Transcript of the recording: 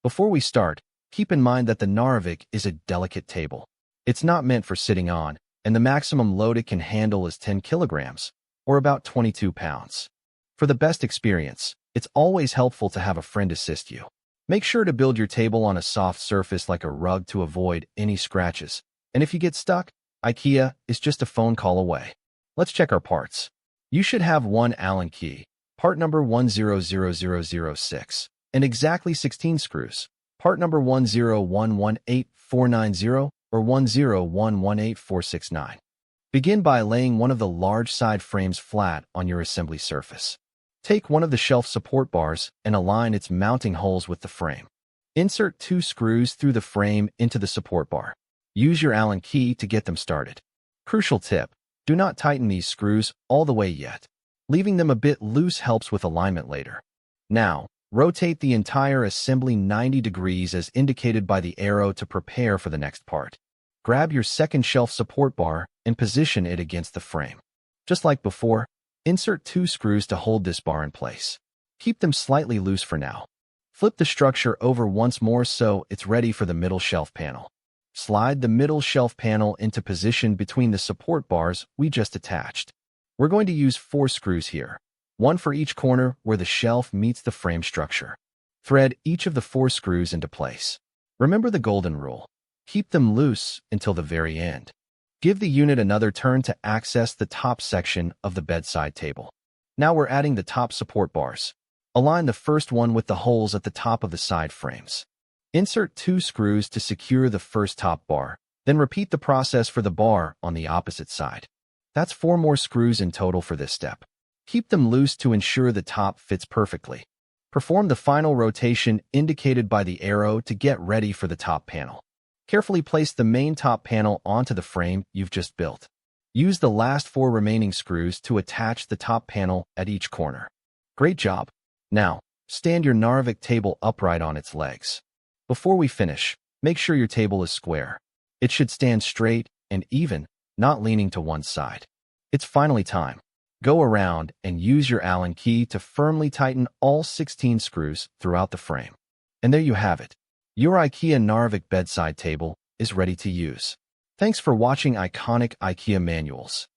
Before we start, keep in mind that the Knarrevik is a delicate table. It's not meant for sitting on, and the maximum load it can handle is 10 kilograms, or about 22 pounds. For the best experience, it's always helpful to have a friend assist you. Make sure to build your table on a soft surface like a rug to avoid any scratches. And if you get stuck, IKEA is just a phone call away. Let's check our parts. You should have one Allen key, part number 100006, and exactly 16 screws, part number 1011849 or 101184669. Begin by laying one of the large side frames flat on your assembly surface. Take one of the shelf support bars and align its mounting holes with the frame. Insert 2 screws through the frame into the support bar. Use your Allen key to get them started. Crucial tip: do not tighten these screws all the way yet. Leaving them a bit loose helps with alignment later. Now, rotate the entire assembly 90 degrees as indicated by the arrow to prepare for the next part. Grab your second shelf support bar and position it against the frame. Just like before, insert 2 screws to hold this bar in place. Keep them slightly loose for now. Flip the structure over once more so it's ready for the middle shelf panel. Slide the middle shelf panel into position between the support bars we just attached. We're going to use 4 screws here, one for each corner where the shelf meets the frame structure. Thread each of the 4 screws into place. Remember the golden rule: keep them loose until the very end. Give the unit another turn to access the top section of the bedside table. Now we're adding the top support bars. Align the first one with the holes at the top of the side frames. Insert 2 screws to secure the first top bar, then repeat the process for the bar on the opposite side. That's 4 more screws in total for this step. Keep them loose to ensure the top fits perfectly. Perform the final rotation indicated by the arrow to get ready for the top panel. Carefully place the main top panel onto the frame you've just built. Use the last 4 remaining screws to attach the top panel at each corner. Great job! Now, stand your Knarrevik table upright on its legs. Before we finish, make sure your table is square. It should stand straight and even, not leaning to one side. It's finally time. Go around and use your Allen key to firmly tighten all 16 screws throughout the frame. And there you have it. Your IKEA Knarrevik bedside table is ready to use. Thanks for watching Ikonic IKEA Manuals.